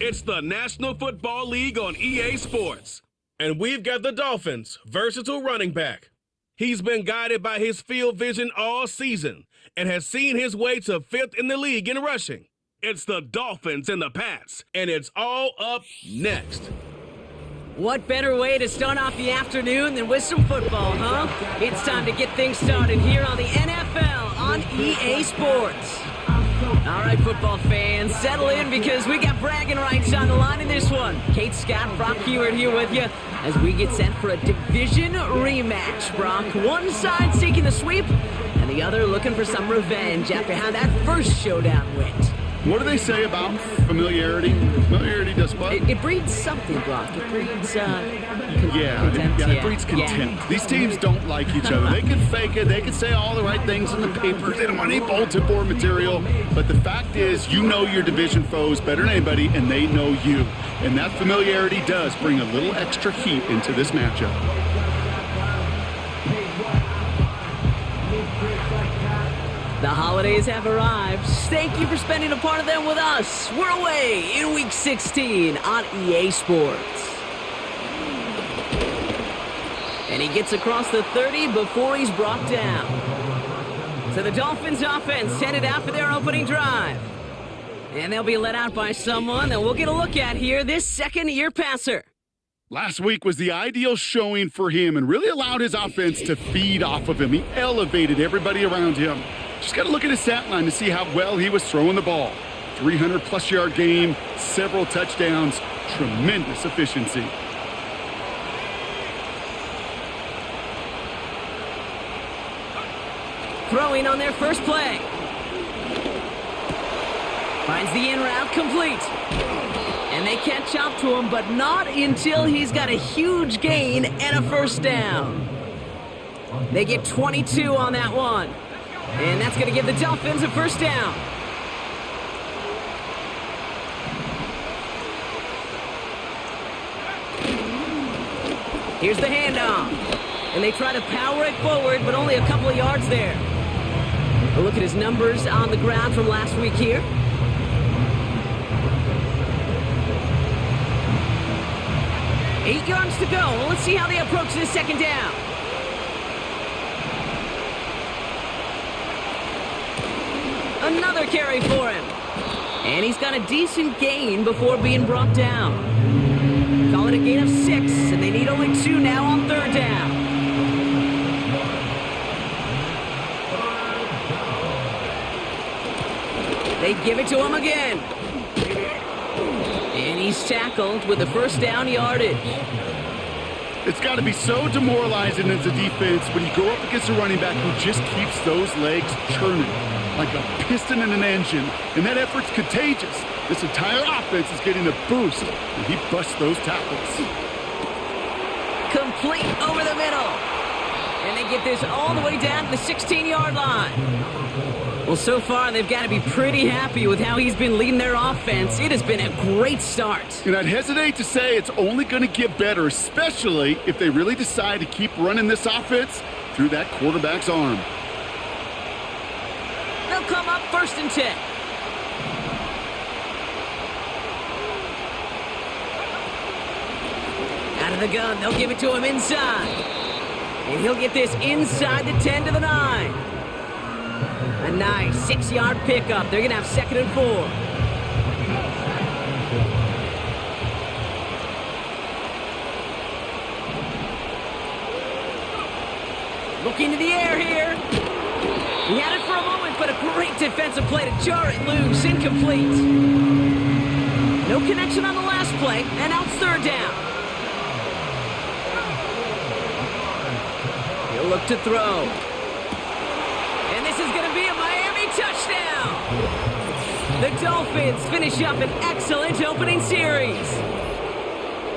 It's the National Football League on EA Sports. And we've got the Dolphins' versatile running back. He's been guided by his field vision all season and has seen his way to 5th in the league in rushing. It's the Dolphins and the Pats, and it's all up next. What better way to start off the afternoon than with some football, huh? It's time to get things started here on the NFL on EA Sports. All right, football fans, settle in because we got bragging rights on the line in this one. Kate Scott, Brock Hewitt here with you as we get set for a division rematch. Brock, one side seeking the sweep and the other looking for some revenge after how that first showdown went. What do they say about familiarity? Familiarity does what? It breeds something, Brock. It breeds contempt. It breeds contempt. Yeah. These teams don't like each other. They can fake it. They can say all the right things in the papers. They don't want any bulletin board material. But the fact is, you know your division foes better than anybody, and they know you. And that familiarity does bring a little extra heat into this matchup. The holidays have arrived. Thank you for spending a part of them with us. We're away in Week 16 on EA Sports. And he gets across the 30 before he's brought down. So the Dolphins offense headed out for their opening drive. And they'll be let out by someone that we'll get a look at here, this second-year passer. Last week was the ideal showing for him and really allowed his offense to feed off of him. He elevated everybody around him. Just got to look at his stat line to see how well he was throwing the ball. 300-plus yard game, several touchdowns, tremendous efficiency. Throwing on their first play. Finds the in route complete. And they catch up to him, but not until he's got a huge gain and a first down. They get 22 on that one. And that's going to give the Dolphins a first down. Here's the handoff. And they try to power it forward, but only a couple of yards there. A look at his numbers on the ground from last week here. Eight yards to go. Well, let's see how they approach this second down. Another carry for him. And he's got a decent gain before being brought down. Call it a gain of 6, and they need only 2 now on third down. They give it to him again. And he's tackled with the first down yardage. It's got to be so demoralizing as a defense when you go up against a running back who just keeps those legs churning like a piston in an engine, and that effort's contagious. This entire offense is getting a boost, and he busts those tackles. Complete over the middle. And they get this all the way down to the 16-yard line. Well, so far, they've got to be pretty happy with how he's been leading their offense. It has been a great start. And I'd hesitate to say it's only going to get better, especially if they really decide to keep running this offense through that quarterback's arm. They'll come up 1st and 10. Out of the gun, they'll give it to him inside. And he'll get this inside the 10 to the 9. A nice 6-yard pickup. They're going to have 2nd and 4. Looking to the air here. He had it for a moment, but a great defensive play to jar it loose. Incomplete. No connection on the last play, and now it's third down. He'll look to throw. And this is going to be a Miami touchdown. The Dolphins finish up an excellent opening series.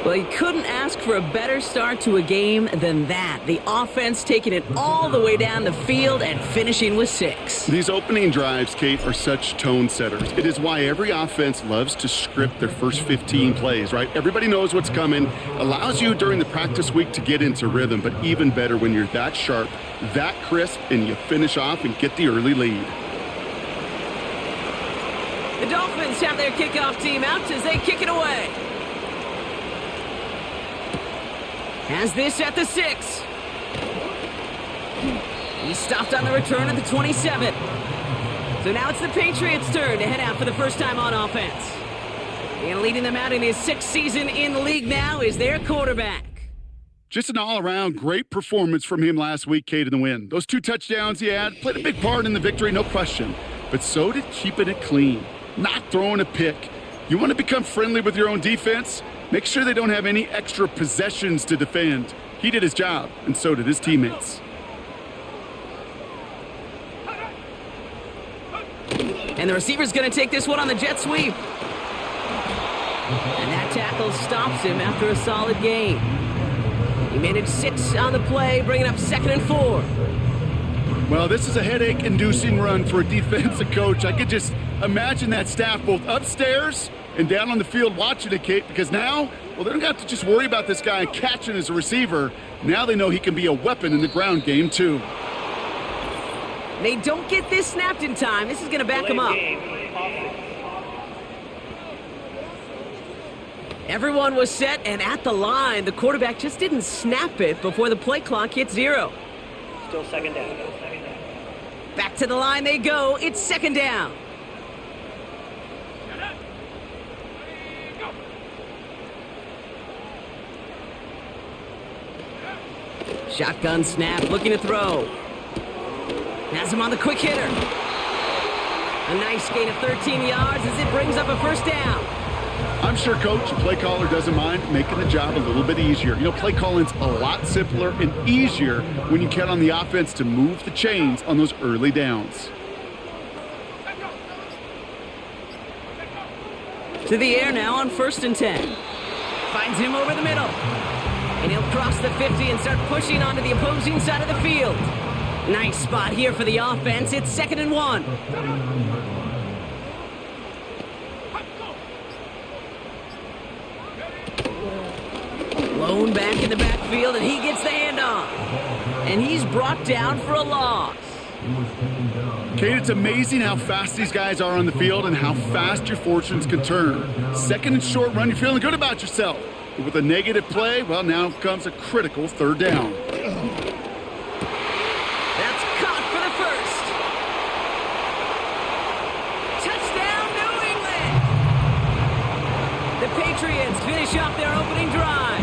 Well, you couldn't ask for a better start to a game than that. The offense taking it all the way down the field and finishing with 6. These opening drives, Kate, are such tone setters. It is why every offense loves to script their first 15 plays, right? Everybody knows what's coming. Allows you during the practice week to get into rhythm, but even better when you're that sharp, that crisp, and you finish off and get the early lead. The Dolphins Dolphins have their kickoff team out as they kick it away. Has this at the 6. He stopped on the return at the 27. So now it's the Patriots' turn to head out for the first time on offense. And leading them out in his 6th season in the league now is their quarterback. Just an all-around great performance from him last week, Kate, in the win. Those 2 touchdowns he had played a big part in the victory, no question. But so did keeping it clean, not throwing a pick. You want to become friendly with your own defense? Make sure they don't have any extra possessions to defend. He did his job, and so did his teammates. And the receiver's going to take this one on the jet sweep. And that tackle stops him after a solid gain. He managed 6 on the play, bringing up 2nd and 4. Well, this is a headache-inducing run for a defensive coach. I could just imagine that staff both upstairs and down on the field watching it, Kate, because now, well, they don't have to just worry about this guy catching as a receiver. Now they know he can be a weapon in the ground game, too. They don't get this snapped in time. This is going to back him up. Everyone was set and at the line. The quarterback just didn't snap it before the play clock hit 0. Still 2nd down. Back to the line they go. It's 2nd down. Shotgun snap, looking to throw. Has him on the quick hitter. A nice gain of 13 yards as it brings up a 1st down. I'm sure, Coach, the play caller doesn't mind making the job a little bit easier. You know, play calling's a lot simpler and easier when you count on the offense to move the chains on those early downs. To the air now on 1st and 10. Finds him over the middle. And he'll cross the 50 and start pushing onto the opposing side of the field. Nice spot here for the offense. It's 2nd and 1. Lone back in the backfield, and he gets the handoff. And he's brought down for a loss. Kate, it's amazing how fast these guys are on the field and how fast your fortunes can turn. 2nd and short run, you're feeling good about yourself. But with a negative play, well, now comes a critical 3rd down. That's caught for the 1st. Touchdown, New England! The Patriots finish off their opening drive.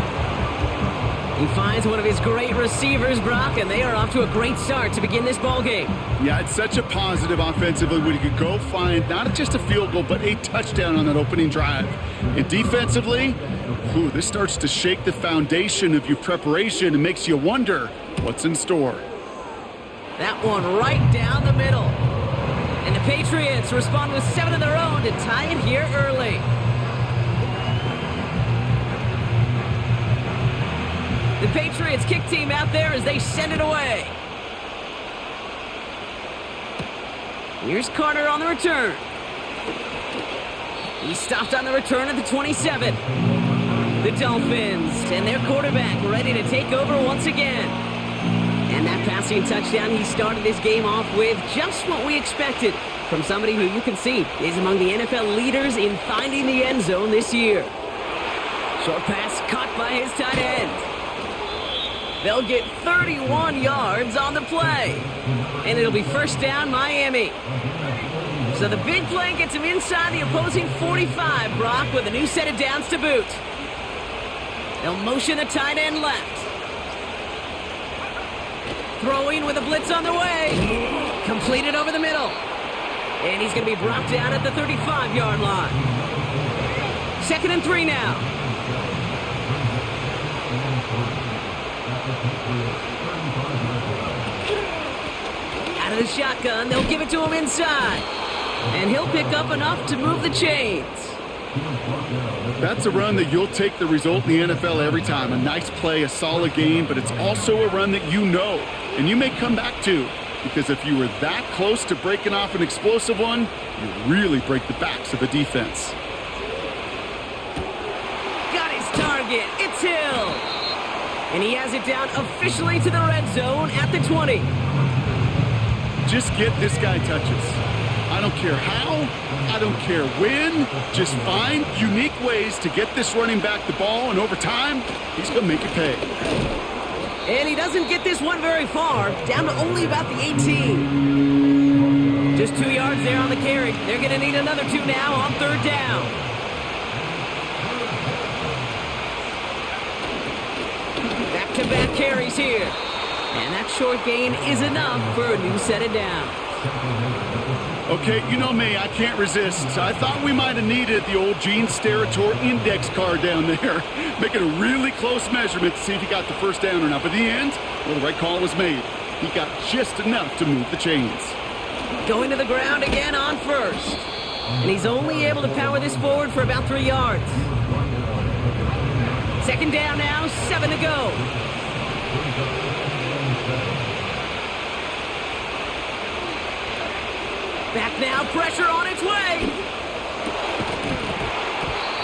He finds one of his great receivers, Brock, and they are off to a great start to begin this ballgame. Yeah, it's such a positive offensively when you could go find not just a field goal, but a touchdown on that opening drive. And defensively, this starts to shake the foundation of your preparation and makes you wonder what's in store. That one right down the middle. And the Patriots respond with 7 of their own to tie it here early. The Patriots kick team out there as they send it away. Here's Carter on the return. He stopped on the return at the 27. The Dolphins and their quarterback ready to take over once again. And that passing touchdown, he started his game off with just what we expected from somebody who you can see is among the NFL leaders in finding the end zone this year. Short pass caught by his tight end. They'll get 31 yards on the play. And it'll be 1st down, Miami. So the big play gets him inside the opposing 45, Brock, with a new set of downs to boot. They'll motion the tight end left. Throwing with a blitz on the way. Completed over the middle. And he's going to be brought down at the 35-yard line. 2nd and 3 now. Out of the shotgun, they'll give it to him inside. And he'll pick up enough to move the chains. That's a run that you'll take the result in the NFL every time. A nice play, a solid game, but it's also a run that you know and you may come back to, because if you were that close to breaking off an explosive one, you really break the backs of the defense. Got his target. It's Hill. And he has it down officially to the red zone at the 20. Just get this guy touches. I don't care how, I don't care when, just find unique ways to get this running back the ball, and over time, he's going to make it pay. And he doesn't get this one very far, down to only about the 18. Just 2 yards there on the carry. They're going to need another 2 now on third down. Back-to-back carries here. And that short gain is enough for a new set of downs. Okay, you know me, I can't resist. I thought we might have needed the old Gene Steratore index card down there, making a really close measurement to see if he got the first down or not. But in the end, well, the right call was made. He got just enough to move the chains. Going to the ground again on first. And he's only able to power this forward for about 3 yards. Second down now, 7 to go. Back now, pressure on its way.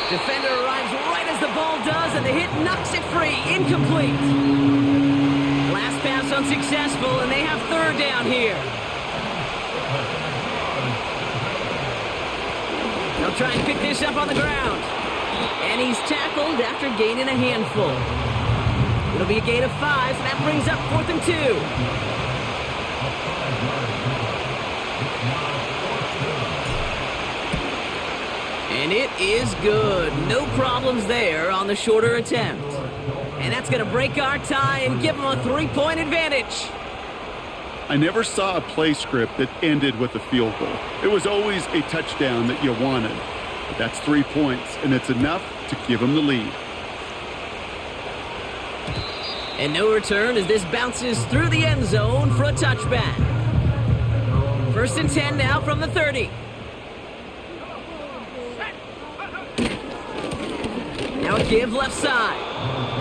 Defender arrives right as the ball does, and the hit knocks it free. Incomplete. Last pass unsuccessful, and they have third down here. They'll try and pick this up on the ground. And he's tackled after gaining a handful. It'll be a gain of 5, and that brings up 4th and 2. And it is good. No problems there on the shorter attempt. And that's going to break our tie and give them a 3-point advantage. I never saw a play script that ended with a field goal. It was always a touchdown that you wanted. But that's 3 points, and it's enough to give them the lead. And no return as this bounces through the end zone for a touchback. 1st and 10 now from the 30. Now a give left side.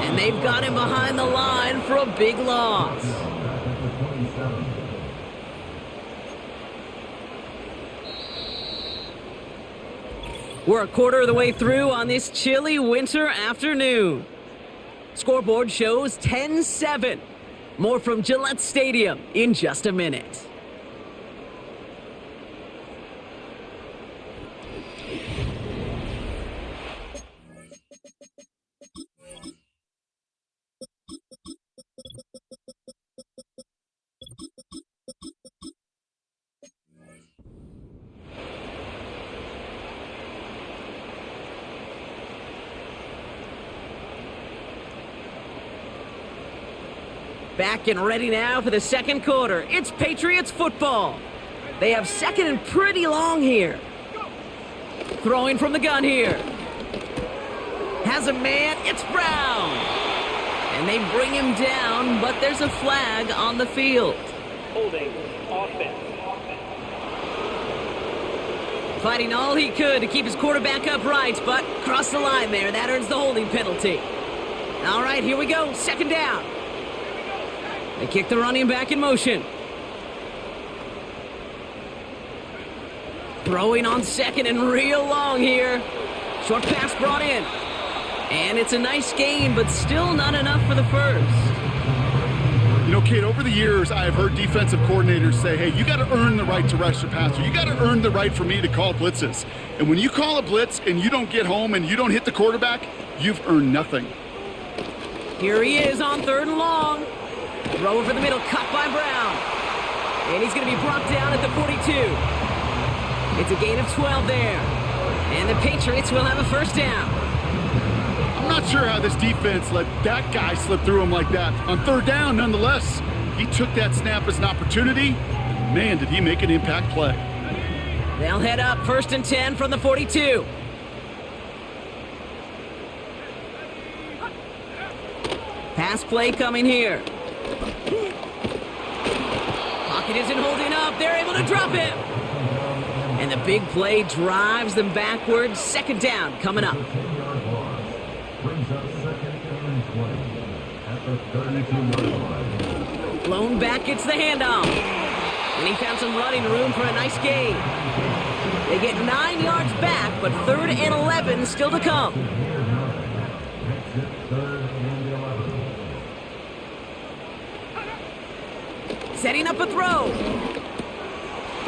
And they've got him behind the line for a big loss. We're a quarter of the way through on this chilly winter afternoon. Scoreboard shows 10-7. More from Gillette Stadium in just a minute. Back and ready now for the second quarter. It's Patriots football. They have second and pretty long here. Throwing from the gun here. Has a man, it's Brown. And they bring him down, but there's a flag on the field. Holding offense. Fighting all he could to keep his quarterback upright, but crossed the line there. That earns the holding penalty. All right, here we go. Second down. They kick the running back in motion. Throwing on second and real long here. Short pass brought in. And it's a nice gain, but still not enough for the first. You know, Kate, over the years, I have heard defensive coordinators say, hey, you got to earn the right to rush the passer. You got to earn the right for me to call blitzes. And when you call a blitz and you don't get home and you don't hit the quarterback, you've earned nothing. Here he is on third and long. Throw over the middle, cut by Brown. And he's going to be brought down at the 42. It's a gain of 12 there. And the Patriots will have a first down. I'm not sure how this defense let that guy slip through him like that. On third down, nonetheless, he took that snap as an opportunity. Man, did he make an impact play. They'll head up 1st and 10 from the 42. Pass play coming here. Pocket isn't holding up. They're able to drop him. And the big play drives them backwards. Second down coming up. Blown back gets the handoff. And he found some running room for a nice gain. They get 9 yards back, but 3rd and 11 still to come. Setting up a throw.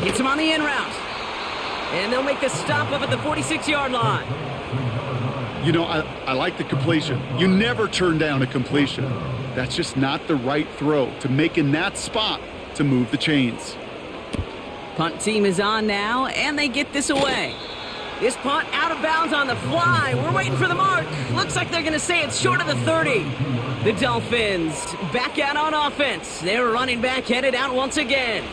Hits him on the in route. And they'll make the stop up at the 46-yard line. You know, I like the completion. You never turn down a completion. That's just not the right throw to make in that spot to move the chains. Punt team is on now, and they get this away. This punt out of bounds on the fly. We're waiting for the mark. Looks like they're going to say it's short of the 30. The Dolphins back out on offense. Their running back headed out once again.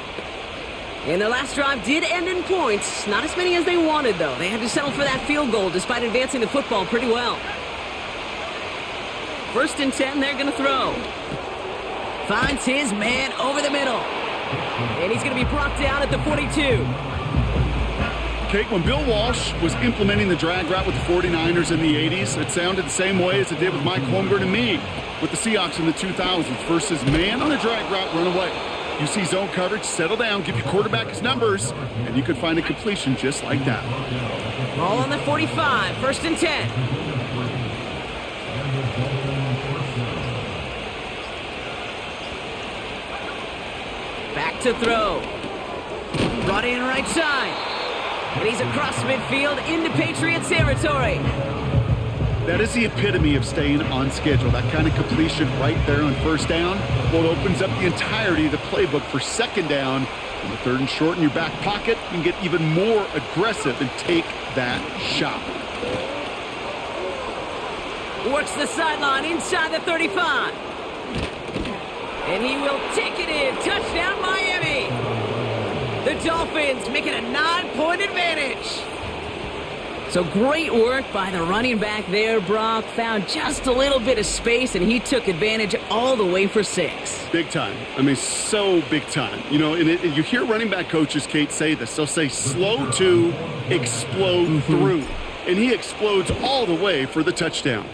And their last drive did end in points. Not as many as they wanted, though. They had to settle for that field goal despite advancing the football pretty well. 1st and 10, they're going to throw. Finds his man over the middle. And he's going to be brought down at the 42. Kate, when Bill Walsh was implementing the drag route with the 49ers in the 80s, it sounded the same way as it did with Mike Holmgren and me with the Seahawks in the 2000s versus man on a drag route, run away. You see zone coverage, settle down, give your quarterback his numbers, and you could find a completion just like that. Ball on the 45, 1st and 10. Back to throw. Brought in right side. And he's across midfield into Patriots territory. That is the epitome of staying on schedule. That kind of completion right there on 1st down. Well, it opens up the entirety of the playbook for 2nd down. In the 3rd and short in your back pocket, you can get even more aggressive and take that shot. Works the sideline inside the 35. And he will take it in. Touchdown, Miami. The Dolphins make it a 9-point advantage. So great work by the running back there, Brock. Found just a little bit of space, and he took advantage all the way for 6. Big time. I mean, so big time. You know, and you hear running back coaches, Kate, say this. They'll say slow to explode through. And he explodes all the way for the touchdown.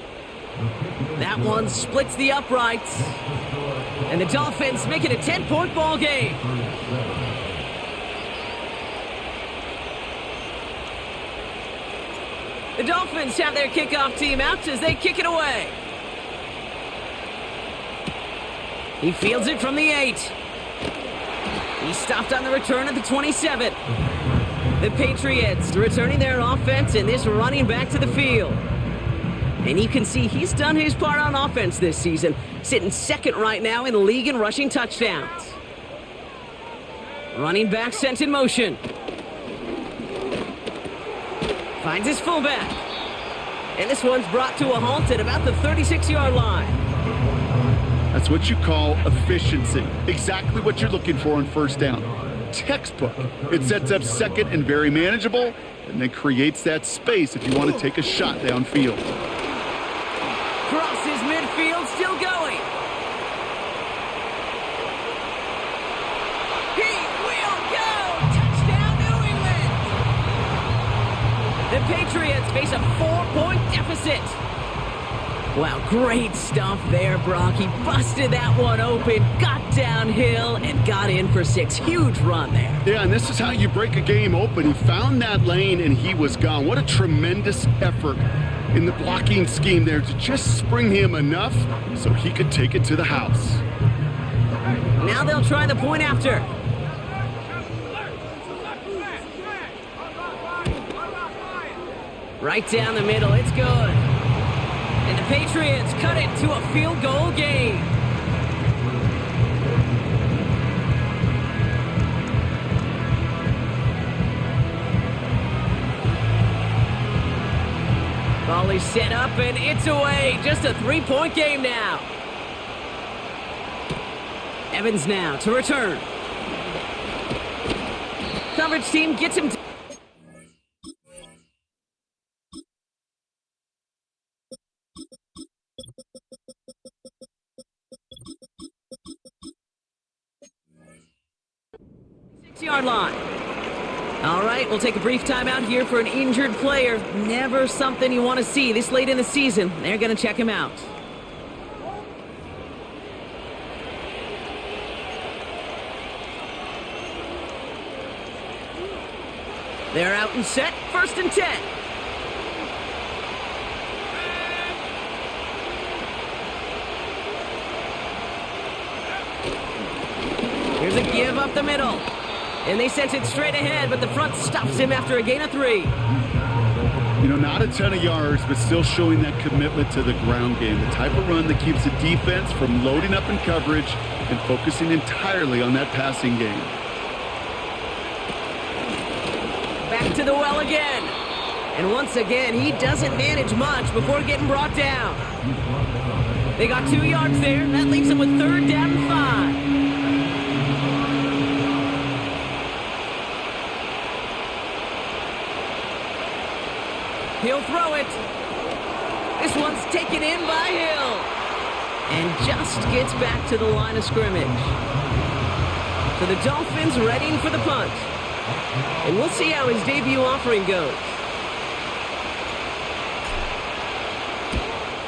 That one splits the uprights. And the Dolphins make it a 10-point ball game. The Dolphins have their kickoff team out as they kick it away. He fields it from the 8. He stopped on the return at the 27. The Patriots returning their offense and this running back to the field. And you can see he's done his part on offense this season, sitting 2nd right now in the league in rushing touchdowns. Running back sent in motion. Finds his fullback. And this one's brought to a halt at about the 36-yard line. That's what you call efficiency. Exactly what you're looking for on 1st down. Textbook. It sets up 2nd and very manageable, and then creates that space if you want to take a shot downfield. Crosses midfield, still going. He will go! Touchdown, New England! The Patriots face a 4-point deficit. Wow, great stuff there, Brock. He busted that one open, got downhill, and got in for 6. Huge run there. Yeah, and this is how you break a game open. He found that lane, and he was gone. What a tremendous effort in the blocking scheme there to just spring him enough so he could take it to the house. Now they'll try the point after. Right down the middle, it's good. And the Patriots cut it to a field goal game. Ball is set up and it's away. Just a 3-point game now. Evans now to return. Coverage team gets him. Yard line. All right, we'll take a brief timeout here for an injured player. Never something you want to see this late in the season. They're going to check him out. They're out and set. 1st and 10. Here's a give up the middle. And they sent it straight ahead, but the front stops him after a gain of 3. Not a ton of yards, but still showing that commitment to the ground game. The type of run that keeps the defense from loading up in coverage and focusing entirely on that passing game. Back to the well again. And once again, he doesn't manage much before getting brought down. They got 2 yards there. That leaves them with 3rd down and 5. He'll throw it. This one's taken in by Hill. And just gets back to the line of scrimmage. So the Dolphins readying for the punt. And we'll see how his debut offering goes.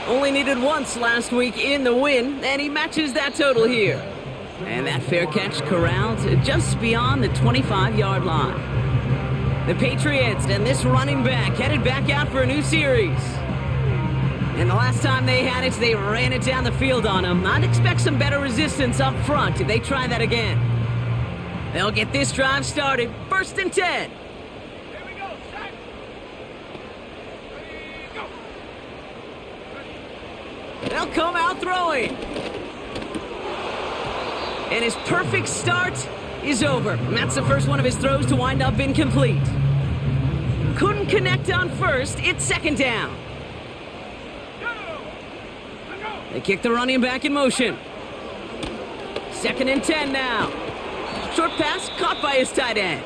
Only needed once last week in the win, and he matches that total here. And that fair catch corralled just beyond the 25-yard line. The Patriots and this running back headed back out for a new series. And the last time they had it, they ran it down the field on him. I'd expect some better resistance up front if they try that again. They'll get this drive started. 1st and 10. Here we go, set. Ready, go. They'll come out throwing. And his perfect start is over. And that's the first one of his throws to wind up incomplete. Couldn't connect on first. It's 2nd down. They kick the running back in motion. 2nd and 10 now. Short pass caught by his tight end.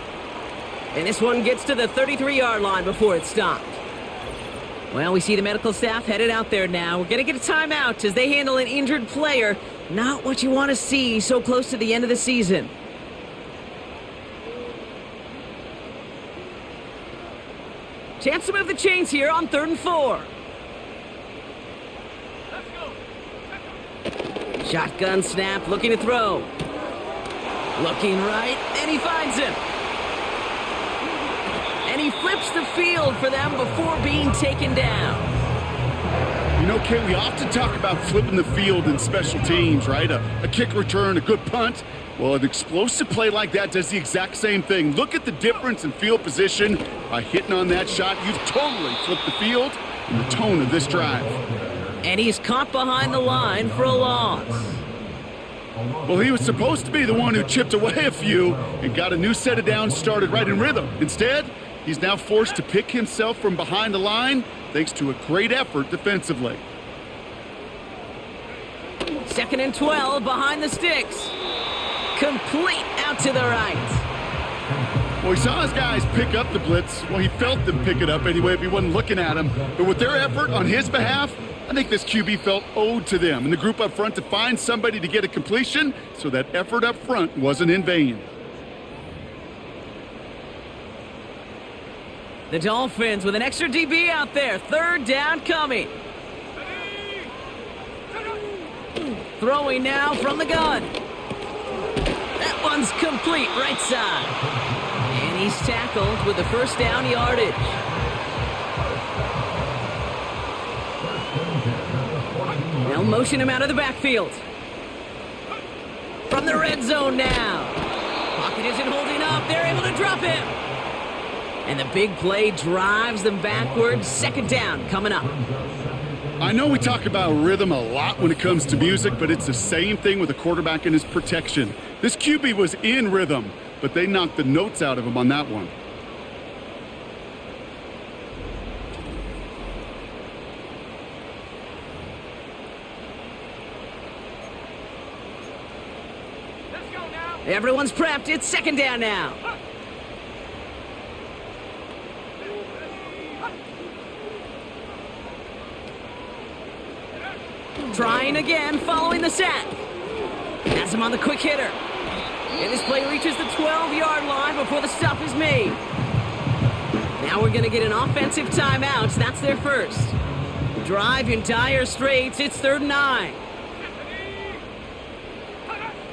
And this one gets to the 33-yard line before it's stopped. Well, we see the medical staff headed out there now. We're going to get a timeout as they handle an injured player. Not what you want to see so close to the end of the season. Chance to move the chains here on 3rd and 4. Shotgun snap, looking to throw. Looking right, and he finds him. And he flips the field for them before being taken down. Kent, we often talk about flipping the field in special teams, right? A kick return, a good punt. Well, an explosive play like that does the exact same thing. Look at the difference in field position. By hitting on that shot, you've totally flipped the field and the tone of this drive. And he's caught behind the line for a loss. Well, he was supposed to be the one who chipped away a few and got a new set of downs started right in rhythm. Instead, he's now forced to pick himself from behind the line thanks to a great effort defensively. 2nd and 12 behind the sticks. Complete out to the right. Well, he saw his guys pick up the blitz. Well, he felt them pick it up anyway if he wasn't looking at him. But with their effort on his behalf, I think this QB felt owed to them and the group up front to find somebody to get a completion, so that effort up front wasn't in vain. The Dolphins with an extra DB out there. 3rd down coming. Throwing now from the gun. That one's complete right side. And he's tackled with the 1st down yardage. They'll motion him out of the backfield. From the red zone now. Pocket isn't holding up. They're able to drop him. And the big play drives them backwards. 2nd down coming up. I know we talk about rhythm a lot when it comes to music, but it's the same thing with a quarterback and his protection. This QB was in rhythm, but they knocked the notes out of him on that one. Let's go now. Everyone's prepped. It's 2nd down now. Trying again, following the sack. Has him on the quick hitter. And this play reaches the 12-yard line before the stop is made. Now we're going to get an offensive timeout. That's their first. Drive in dire straits. It's 3rd and 9.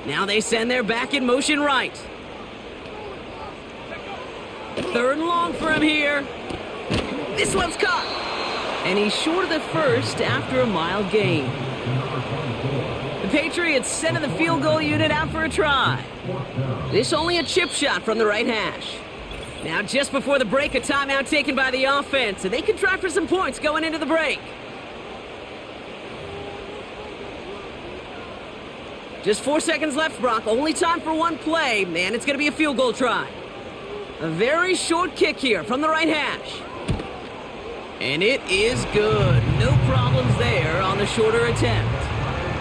Now they send their back in motion right. 3rd and long for him here. This one's caught. And he's short of the first after a mild gain. The Patriots sending the field goal unit out for a try. This only a chip shot from the right hash. Now just before the break, a timeout taken by the offense, and they can try for some points going into the break. Just 4 seconds left, Brock. Only time for one play, and it's going to be a field goal try. A very short kick here from the right hash. And it is good. No problems there on the shorter attempt.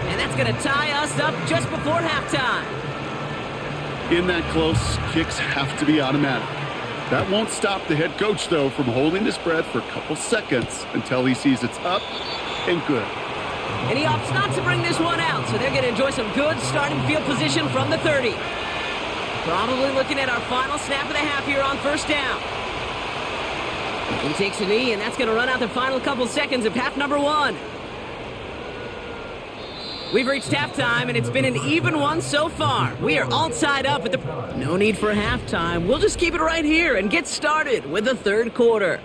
And that's going to tie us up just before halftime. In that close, kicks have to be automatic. That won't stop the head coach, though, from holding his breath for a couple seconds until he sees it's up and good. And he opts not to bring this one out, so they're going to enjoy some good starting field position from the 30. Probably looking at our final snap of the half here on first down. He takes a knee, and that's going to run out the final couple seconds of half number one. We've reached halftime, and it's been an even one so far. We are all tied up at the... No need for halftime. We'll just keep it right here and get started with the third quarter.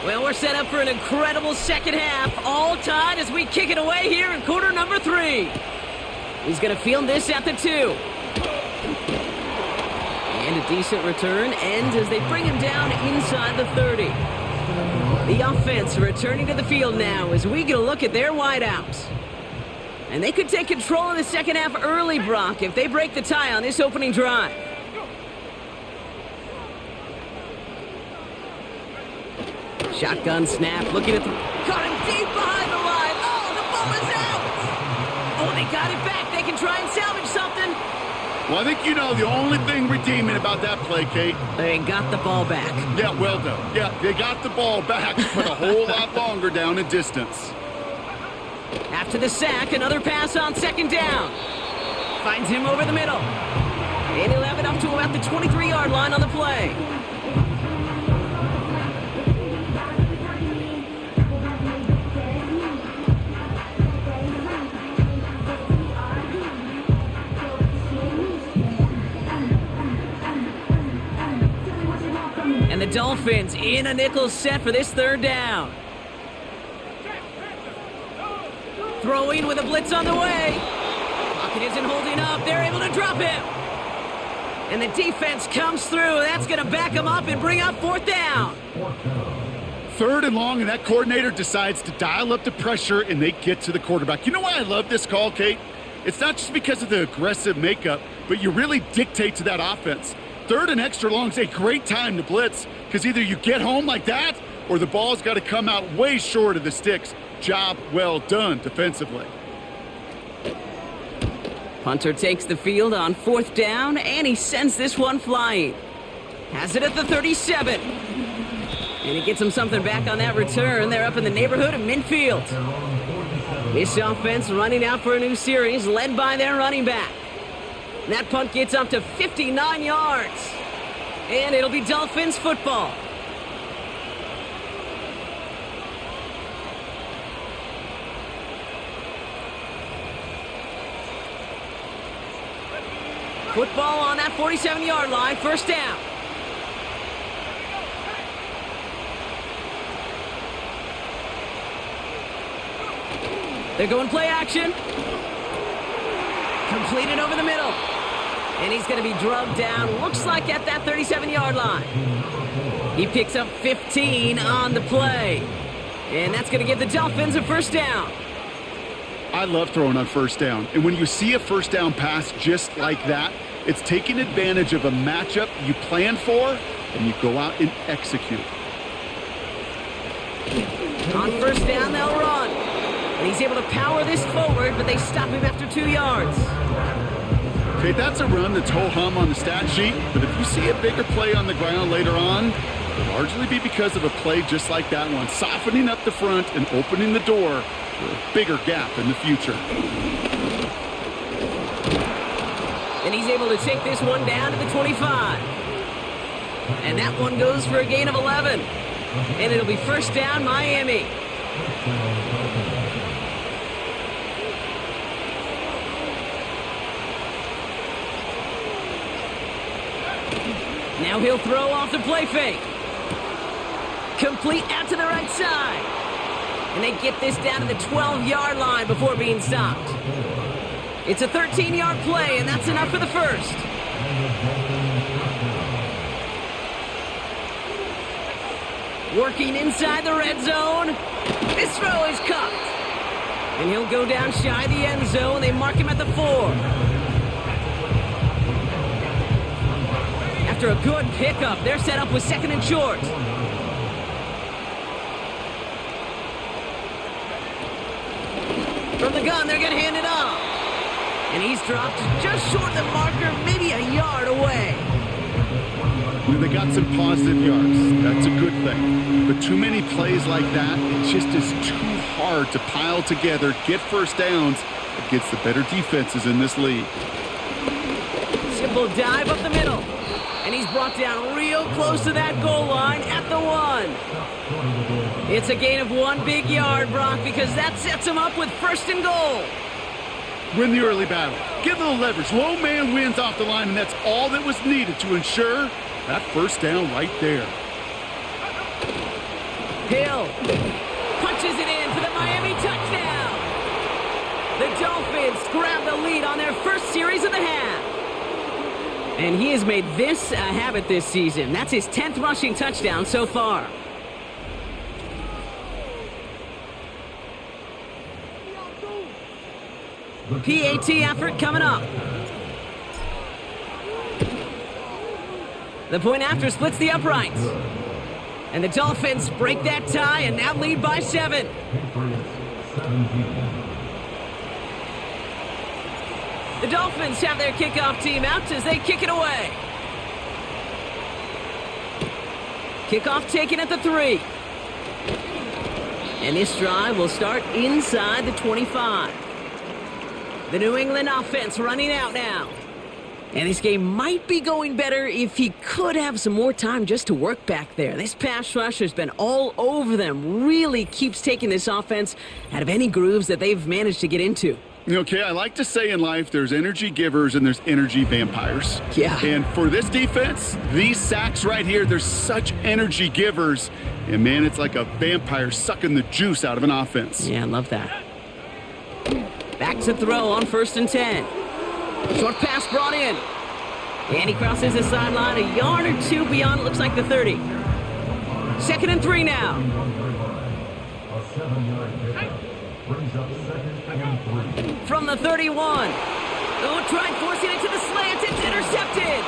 Well, we're set up for an incredible second half, all tied as we kick it away here in quarter number 3. He's going to field this at the 2. And a decent return ends as they bring him down inside the 30. The offense returning to the field now as we get a look at their wideouts. And they could take control of the second half early, Brock, if they break the tie on this opening drive. Shotgun snap, looking at the... Got him deep behind the line. Oh, the ball is out. Oh, they got it back. They can try and salvage something. Well, I think you know the only thing redeeming about that play, Kate. They got the ball back. Yeah, well done. Yeah, they got the ball back, but a whole lot longer down in distance. After the sack, another pass on second down. Finds him over the middle. And he'll have it up to about the 23-yard line on the play. And the Dolphins in a nickel set for this third down. Throwing with a blitz on the way. Pocket isn't holding up. They're able to drop him. And the defense comes through. That's going to back him up and bring up fourth down. Third and long, and that coordinator decides to dial up the pressure, and they get to the quarterback. You know why I love this call, Kate? It's not just because of the aggressive makeup, but you really dictate to that offense. Third and extra long is a great time to blitz because either you get home like that or the ball's got to come out way short of the sticks. Job well done defensively. Punter takes the field on fourth down, and he sends this one flying. Has it at the 37. And he gets him something back on that return. They're up in the neighborhood of midfield. This offense running out for a new series, led by their running back. That punt gets up to 59 yards. And it'll be Dolphins football. Football on that 47-yard line, first down. They're going play action. Completed over the middle. And he's going to be drugged down, looks like at that 37-yard line. He picks up 15 on the play. And that's going to give the Dolphins a first down. I love throwing on first down. And when you see a first down pass just like that, it's taking advantage of a matchup you plan for, and you go out and execute. On first down, they'll run. And he's able to power this forward, but they stop him after 2 yards. Okay, that's a run that's ho-hum on the stat sheet, but if you see a bigger play on the ground later on, it'll largely be because of a play just like that one, softening up the front and opening the door for a bigger gap in the future. And he's able to take this one down to the 25. And that one goes for a gain of 11. And it'll be first down, Miami. Now he'll throw off the play fake. Complete out to the right side. And they get this down to the 12-yard line before being stopped. It's a 13-yard play, and that's enough for the first. Working inside the red zone. This throw is caught. And he'll go down shy of the end zone. They mark him at the 4. After a good pickup, they're set up with second and short. From the gun, they're going to hand it off. And he's dropped just short of the marker, maybe a yard away. They got some positive yards. That's a good thing. But too many plays like that, it just is too hard to pile together, get first downs against the better defenses in this league. Simple dive up the middle. And he's brought down real close to that goal line at the 1. It's a gain of 1 big yard, Brock, because that sets him up with first and goal. Win the early battle. Get a little leverage. Low man wins off the line, and that's all that was needed to ensure that first down right there. Hill punches it in for the Miami touchdown. The Dolphins grab the lead on their first series of the half. And he has made this a habit this season. That's his 10th rushing touchdown so far. PAT effort coming up. The point after splits the uprights. And the Dolphins break that tie and now lead by 7. The Dolphins have their kickoff team out as they kick it away. Kickoff taken at the 3. And this drive will start inside the 25. The New England offense running out now. And this game might be going better if he could have some more time just to work back there. This pass rush has been all over them. Really keeps taking this offense out of any grooves that they've managed to get into. Okay, I like to say in life there's energy givers and there's energy vampires. Yeah. And for this defense, these sacks right here, they're such energy givers. And man, it's like a vampire sucking the juice out of an offense. Yeah, I love that. Back to throw on 1st and 10. Short pass brought in. And he crosses the sideline a yard or 2 beyond, it looks like the 30. 2nd and 3 now. From the 31. Oh, tried forcing it to the slant. It's intercepted.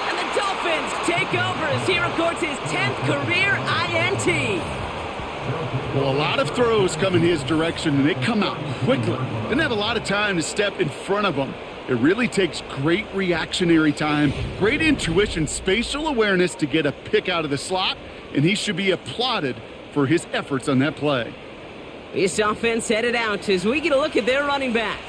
And the Dolphins take over as he records his 10th career INT. Well, a lot of throws come in his direction, and they come out quickly. Didn't have a lot of time to step in front of them. It really takes great reactionary time, great intuition, spatial awareness to get a pick out of the slot, and he should be applauded for his efforts on that play. This offense headed out as we get a look at their running back.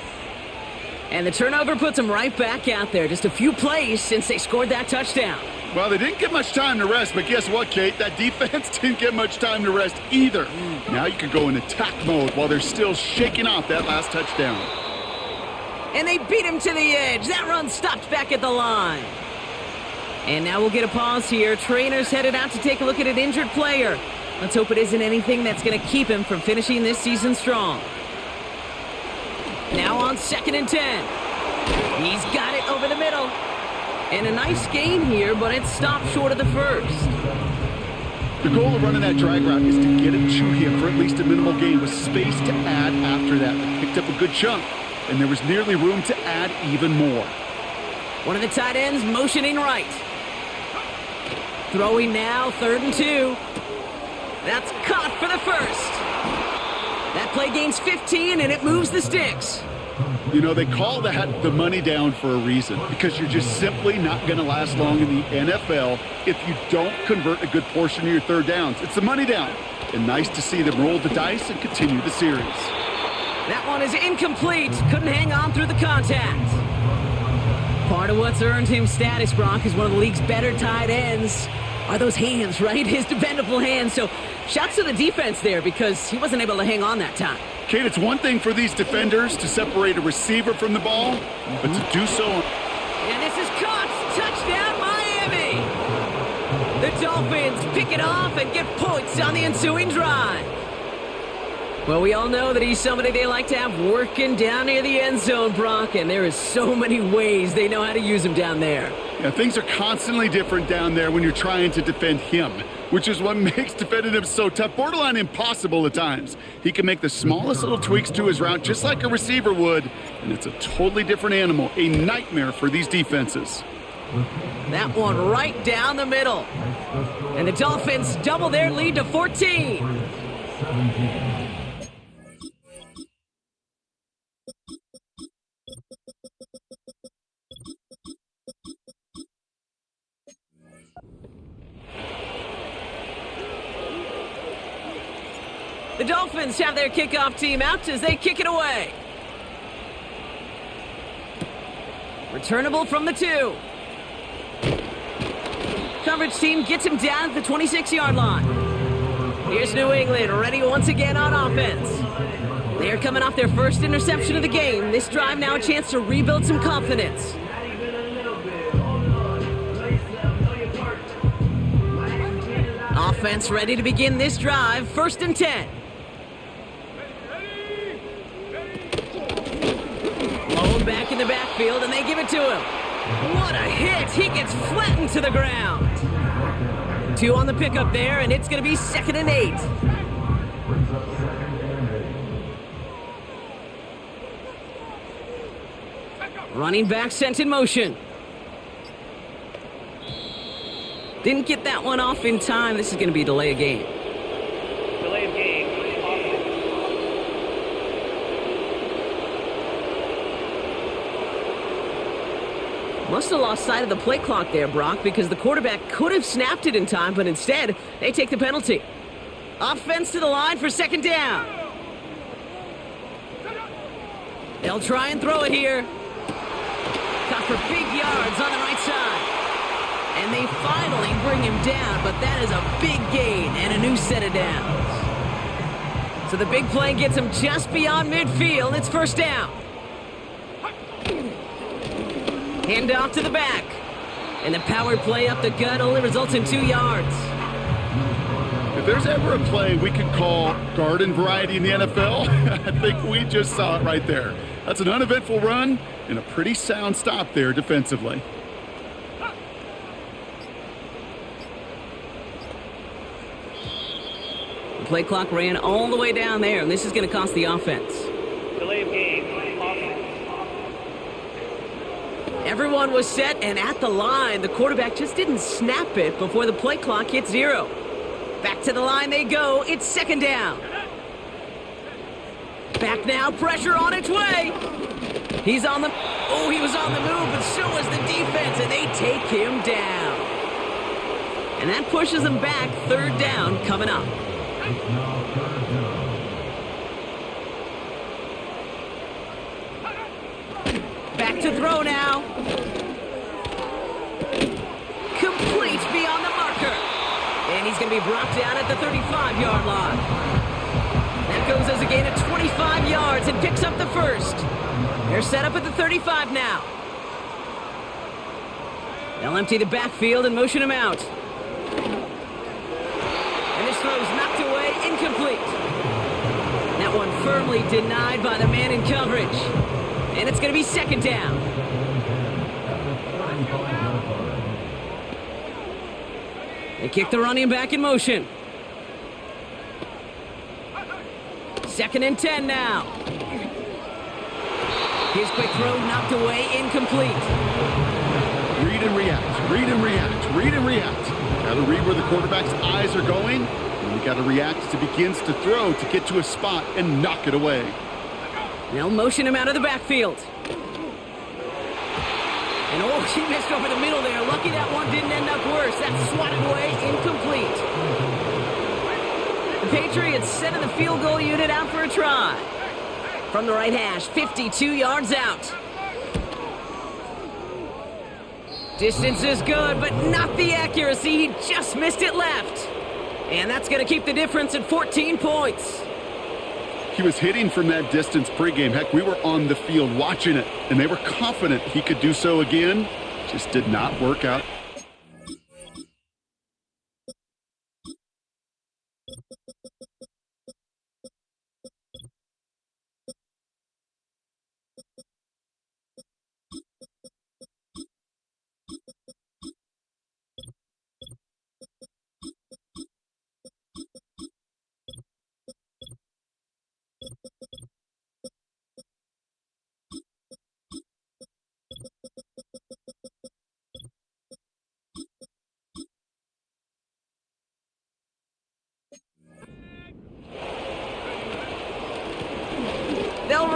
And the turnover puts them right back out there. Just a few plays since they scored that touchdown. Well, they didn't get much time to rest, but guess what, Kate? That defense didn't get much time to rest either. Now you can go in attack mode while they're still shaking off that last touchdown. And they beat him to the edge. That run stopped back at the line. And now we'll get a pause here. Trainers headed out to take a look at an injured player. Let's hope it isn't anything that's going to keep him from finishing this season strong. Now on 2nd and 10. He's got it over the middle. And a nice gain here, but it's stopped short of the first. The goal of running that drag route is to get it to him for at least a minimal gain with space to add after that. They picked up a good chunk, and there was nearly room to add even more. One of the tight ends motioning right. Throwing now, 3rd and 2. That's caught for the first. That play gains 15, and it moves the sticks. You know, they call that the money down for a reason, because you're just simply not going to last long in the NFL if you don't convert a good portion of your 3rd downs. It's the money down. And nice to see them roll the dice and continue the series. That one is incomplete. Couldn't hang on through the contact. Part of what's earned him status, Brock, is one of the league's better tight ends. Are those hands, right? His dependable hands. So shouts to the defense there because he wasn't able to hang on that time. Kate, it's one thing for these defenders to separate a receiver from the ball, but to do so... And this is caught. Touchdown, Miami. Dolphins pick it off and get points on the ensuing drive. Well, we all know that he's somebody they like to have working down near the end zone, Brock, and there is so many ways they know how to use him down there. Yeah, things are constantly different down there when you're trying to defend him, which is what makes defending him so tough, borderline impossible at times. He can make the smallest little tweaks to his route just like a receiver would, and it's a totally different animal, a nightmare for these defenses. That one right down the middle. And the Dolphins double their lead to 14. The Dolphins have their kickoff team out as they kick it away. Returnable from the 2. Coverage team gets him down at the 26-yard line. Here's New England ready once again on offense. They're coming off their first interception of the game. This drive now a chance to rebuild some confidence. Offense ready to begin this drive. 1st and 10. Blown back in the backfield, and they give it to him. What a hit! He gets flattened to the ground. 2 on the pickup there, and it's going to be 2nd and 8. Running back sent in motion. Didn't get that one off in time. This is going to be a delay of game. Delay of game. Must have lost sight of the play clock there, Brock, because the quarterback could have snapped it in time, but instead, they take the penalty. Offense to the line for 2nd down. They'll try and throw it here. Caught for big yards on the right side. And they finally bring him down, but that is a big gain and a new set of downs. So the big play gets him just beyond midfield. It's 1st down. Hand off to the back. And the power play up the gut only results in 2 yards. If there's ever a play we could call garden variety in the NFL, I think we just saw it right there. That's an uneventful run and a pretty sound stop there defensively. The play clock ran all the way down there, and this is going to cost the offense. Delay of game. Everyone was set and at the line. The quarterback just didn't snap it before the play clock hit 0. Back to the line they go. It's 2nd down. Back now, pressure on its way. He was on the move, but so was the defense, and they take him down. And that pushes them back. 3rd down coming up. Back to throw now. Complete beyond the marker. And he's going to be brought down at the 35-yard line. That goes as a gain of 25 yards and picks up the 1st. They're set up at the 35 now. They'll empty the backfield and motion him out. And this throw's knocked away, incomplete. That one firmly denied by the man in coverage. And it's going to be 2nd down. They kick the running back in motion. 2nd and 10 now. His quick throw knocked away, incomplete. Read and react, read and react, read and react. Got to read where the quarterback's eyes are going, and you got to react as he begins to throw to get to a spot and knock it away. They'll motion him out of the backfield. And he missed over the middle there. Lucky that one didn't end up worse. That's swatted away, incomplete. The Patriots sending the field goal unit out for a try. From the right hash, 52 yards out. Distance is good, but not the accuracy. He just missed it left. And that's going to keep the difference at 14 points. He was hitting from that distance pregame. Heck, we were on the field watching it, and they were confident he could do so again. Just did not work out.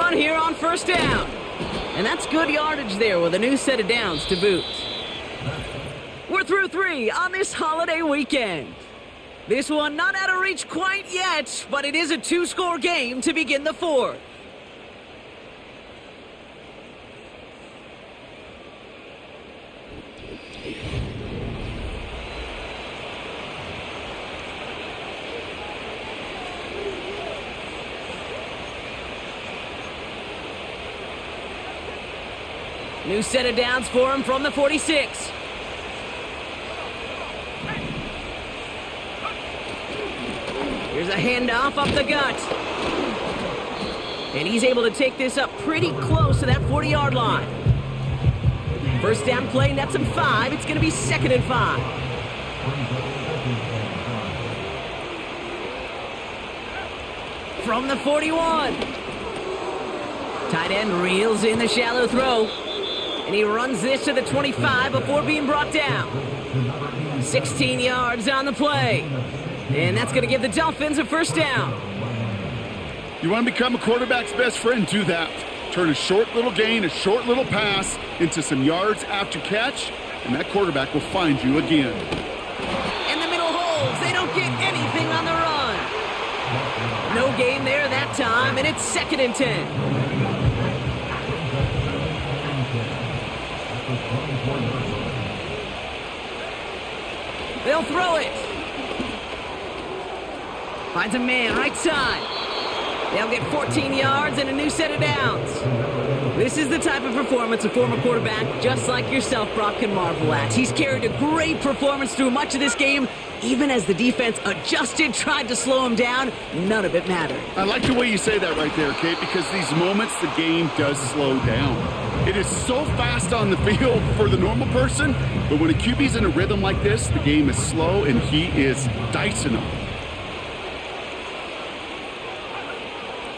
run here on first down. And that's good yardage there with a new set of downs to boot. We're through 3 on this holiday weekend. This one not out of reach quite yet, but it is a 2-score game to begin the 4th. New set of downs for him from the 46. Here's a handoff up the gut. And he's able to take this up pretty close to that 40-yard line. First down play, nets him 5. It's going to be 2nd and 5. From the 41. Tight end reels in the shallow throw. And he runs this to the 25 before being brought down. 16 yards on the play. And that's going to give the Dolphins a first down. You want to become a quarterback's best friend, do that. Turn a short little gain, a short little pass into some yards after catch, and that quarterback will find you again. In the middle holes, they don't get anything on the run. No gain there that time, and it's 2nd and 10. They'll throw it. Finds a man right side. They'll get 14 yards and a new set of downs. This is the type of performance a former quarterback just like yourself, Brock, can marvel at. He's carried a great performance through much of this game. Even as the defense adjusted, tried to slow him down, none of it mattered. I like the way you say that right there, Kate, because these moments the game does slow down. It is so fast on the field for the normal person, but when a QB's in a rhythm like this, the game is slow and he is dicing them.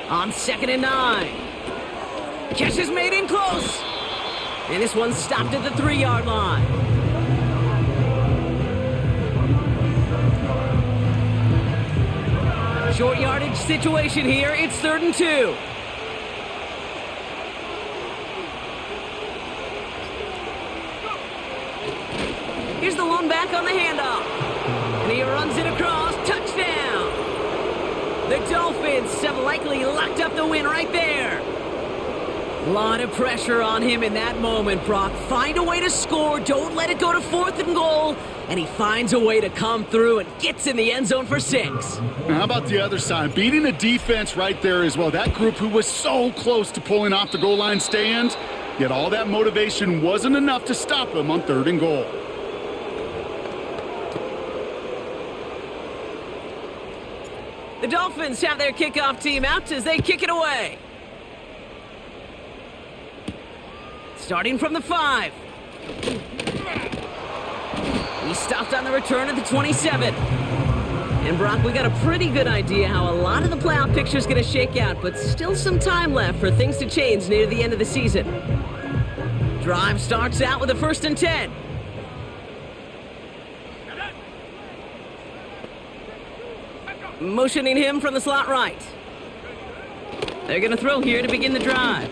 On 2nd and 9. Catch is made in close. And this one stopped at the 3-yard line. Short yardage situation here. It's 3rd and 2. Here's the lone back on the handoff. And he runs it across. Touchdown. The Dolphins have likely locked up the win right there. A lot of pressure on him in that moment, Brock. Find a way to score. Don't let it go to 4th and goal. And he finds a way to come through and gets in the end zone for 6. Now, how about the other side? Beating the defense right there as well. That group who was so close to pulling off the goal line stand, yet all that motivation wasn't enough to stop them on 3rd and goal. The Dolphins have their kickoff team out as they kick it away. Starting from the 5. He stopped on the return at the 27. And Brock, we got a pretty good idea how a lot of the playoff picture is going to shake out, but still some time left for things to change near the end of the season. Drive starts out with a 1st and 10. Motioning him from the slot right. They're going to throw here to begin the drive.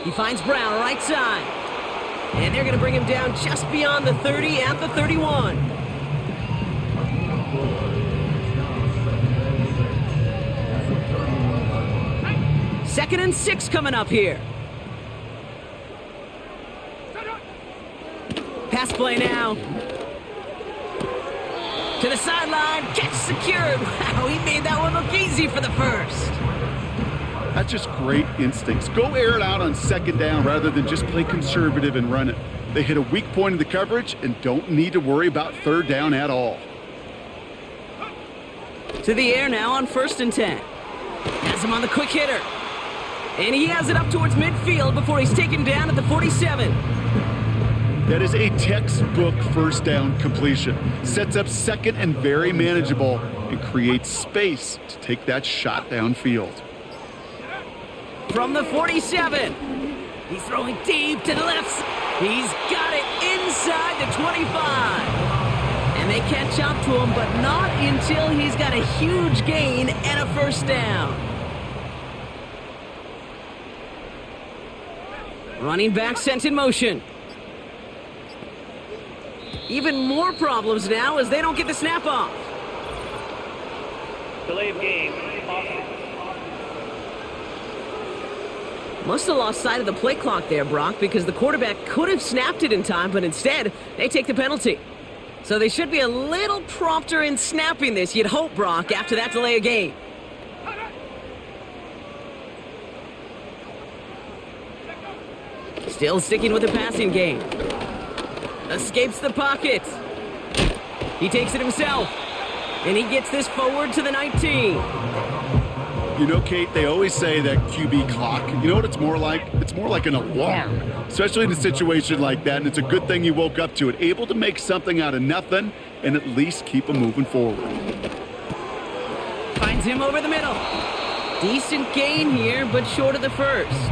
He finds Brown right side. And they're going to bring him down just beyond the 30 at the 31. Second and 6 coming up here. Pass play now. To the sideline, catch secured. Wow, he made that one look easy for the first. That's just great instincts. Go air it out on 2nd down rather than just play conservative and run it. They hit a weak point in the coverage and don't need to worry about 3rd down at all. To the air now on 1st and 10. Has him on the quick hitter. And he has it up towards midfield before he's taken down at the 47. That is a textbook 1st down completion. Sets up 2nd and very manageable and creates space to take that shot downfield. From the 47. He's throwing deep to the left. He's got it inside the 25. And they catch up to him, but not until he's got a huge gain and a 1st down. Running back sent in motion. Even more problems now as they don't get the snap off. Delay of game. Offense. Must have lost sight of the play clock there, Brock, because the quarterback could have snapped it in time, but instead, they take the penalty. So they should be a little prompter in snapping this, you'd hope, Brock, after that delay of game. Still sticking with the passing game. Escapes the pocket. He takes it himself. And he gets this forward to the 19. You know, Kate, they always say that QB clock, you know what it's more like? It's more like an alarm, especially in a situation like that, and it's a good thing you woke up to it, able to make something out of nothing and at least keep them moving forward. Finds him over the middle. Decent gain here, but short of the first.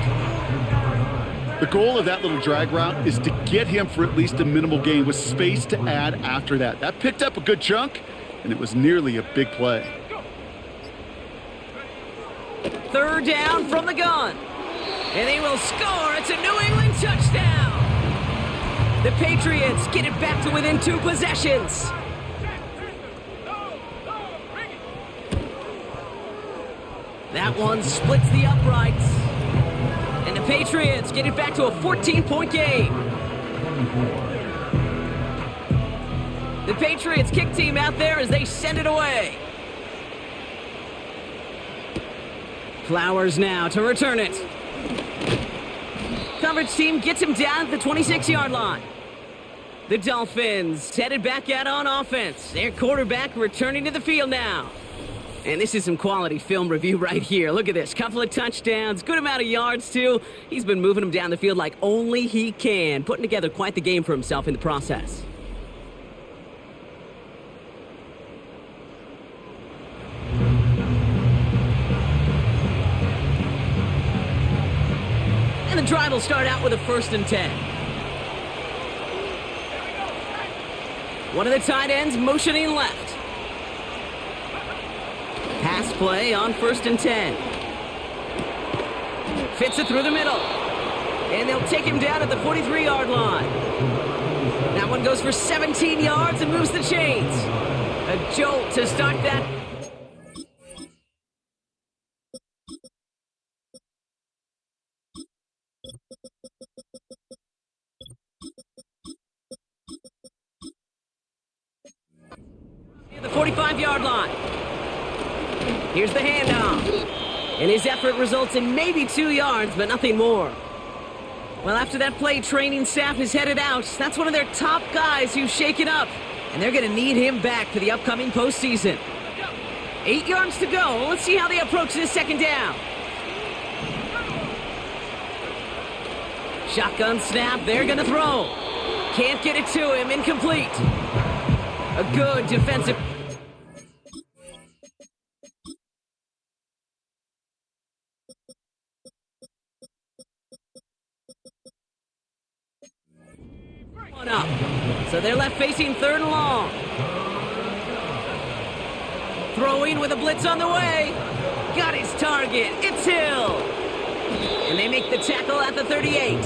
The goal of that little drag route is to get him for at least a minimal gain with space to add after that. That picked up a good chunk, and it was nearly a big play. Third down from the gun. And they will score. It's a New England touchdown. The Patriots get it back to within 2 possessions. That one splits the uprights. And the Patriots get it back to a 14-point game. The Patriots kick team out there as they send it away. Flowers now to return it. Coverage team gets him down at the 26-yard line. The Dolphins headed back out on offense. Their quarterback returning to the field now. And this is some quality film review right here. Look at this. Couple of touchdowns. Good amount of yards, too. He's been moving them down the field like only he can. Putting together quite the game for himself in the process. And the drive will start out with a 1st and 10. One of the tight ends motioning left. Pass play on 1st and 10. Fits it through the middle. And they'll take him down at the 43-yard line. That one goes for 17 yards and moves the chains. A jolt to start that. The 45-yard line. Here's the handoff. And his effort results in maybe 2 yards, but nothing more. Well, after that play, training staff is headed out. That's one of their top guys who's shaken up. And they're going to need him back for the upcoming postseason. 8 yards to go. Let's see how they approach this 2nd down. Shotgun snap. They're going to throw. Can't get it to him. Incomplete. A good defensive. One up. So they're left facing 3rd and long. Throwing with a blitz on the way. Got his target. It's Hill. And they make the tackle at the 38.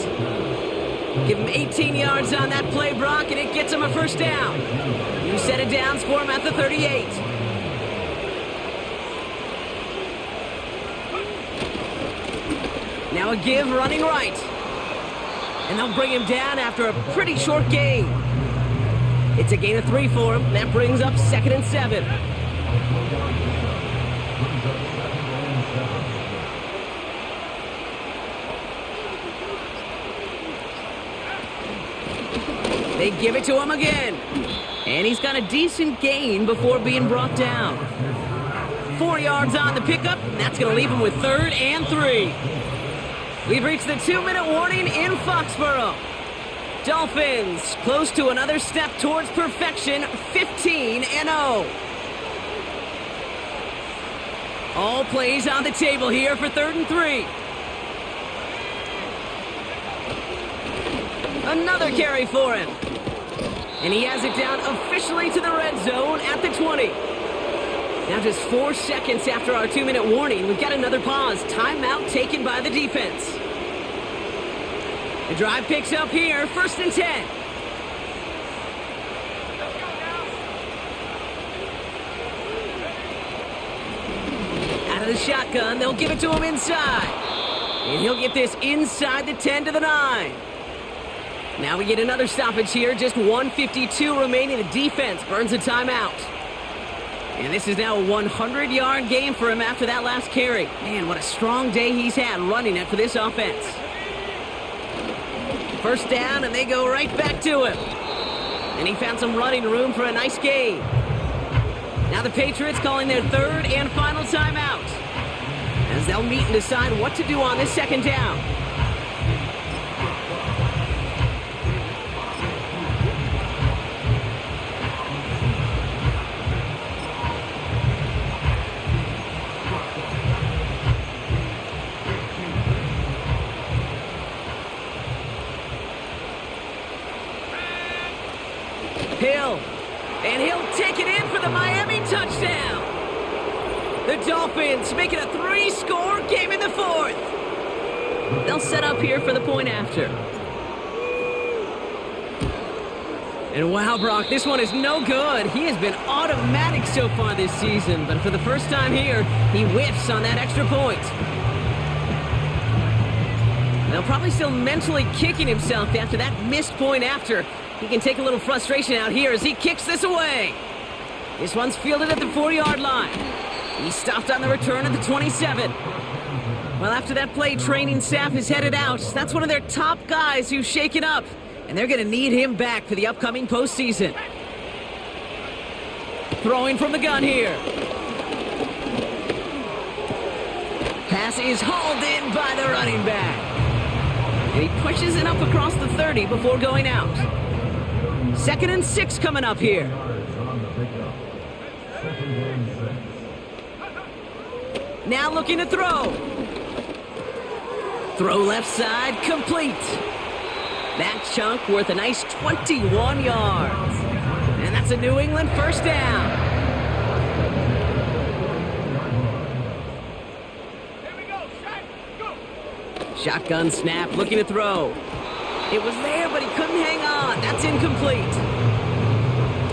Give him 18 yards on that play, Brock, and it gets him a 1st down. New set of downs for him at the 38. Now a give running right. And they'll bring him down after a pretty short gain. It's a gain of 3 for him. That brings up 2nd and 7. They give it to him again. And he's got a decent gain before being brought down. 4 yards on the pickup, and that's going to leave him with 3rd and 3. We've reached the 2-minute warning in Foxborough. Dolphins close to another step towards perfection, 15-0. All plays on the table here for 3rd and 3. Another carry for him. And he has it down officially to the red zone at the 20. Now just 4 seconds after our 2-minute warning, we've got another pause. Timeout taken by the defense. The drive picks up here, 1st and 10. Out of the shotgun, they'll give it to him inside. And he'll get this inside the 10 to the 9. Now we get another stoppage here, just 1:52 remaining. The defense burns a timeout. And this is now a 100-yard game for him after that last carry. Man, what a strong day he's had running it for this offense. 1st down, and they go right back to him. And he found some running room for a nice gain. Now the Patriots calling their 3rd and final timeout, as they'll meet and decide what to do on this 2nd down. Hill, and he'll take it in for the Miami touchdown. The Dolphins make it a 3-score game in the 4th. They'll set up here for the point after. And wow, Brock, this one is no good. He has been automatic so far this season, but for the first time here, he whiffs on that extra point. They'll probably still mentally kicking himself after that missed point after. He can take a little frustration out here as he kicks this away. This one's fielded at the 4-yard line. He stopped on the return at the 27. Well, after that play, training staff is headed out. That's one of their top guys who's shaken up, and they're going to need him back for the upcoming postseason. Throwing from the gun here. Pass is hauled in by the running back. And he pushes it up across the 30 before going out. 2nd and 6 coming up here. Now looking to throw. Throw left side, complete. That chunk worth a nice 21 yards. And that's a New England 1st down. Shotgun snap, looking to throw. It was there, but he couldn't hang on. That's incomplete.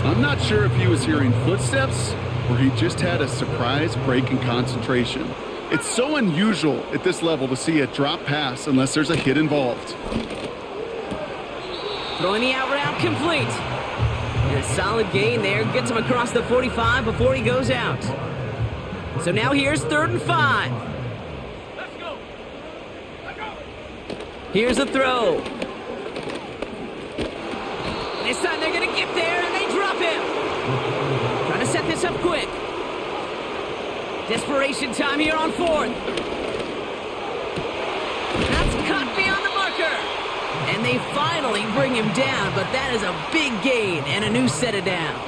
I'm not sure if he was hearing footsteps or he just had a surprise break in concentration. It's so unusual at this level to see a drop pass unless there's a hit involved. Throwing the out route, complete. And a solid gain there. Gets him across the 45 before he goes out. So now here's 3rd and 5. Let's go. Here's the throw. This time they're going to get there, and they drop him. Trying to set this up quick. Desperation time here on 4th. That's caught beyond the marker. And they finally bring him down, but that is a big gain and a new set of downs.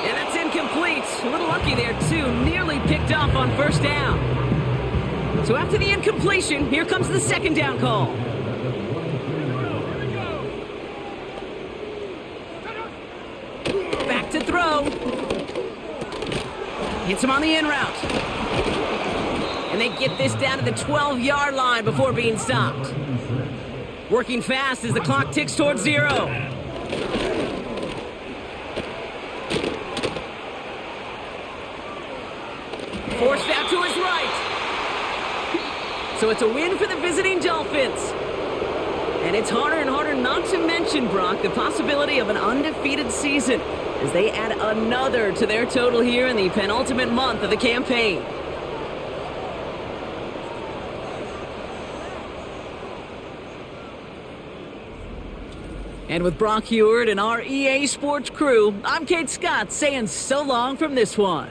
And that's incomplete. A little lucky there, too. Nearly picked off on 1st down. So after the incompletion, here comes the 2nd down call. Back to throw. Hits him on the in route. And they get this down to the 12-yard line before being stopped. Working fast as the clock ticks towards 0. Forced out to his right. So it's a win for the visiting Dolphins. And it's harder and harder not to mention, Brock, the possibility of an undefeated season as they add another to their total here in the penultimate month of the campaign. And with Brock Heward and our EA Sports crew, I'm Kate Scott saying so long from this one.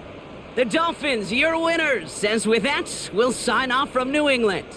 The Dolphins, your winners, as with that, we'll sign off from New England.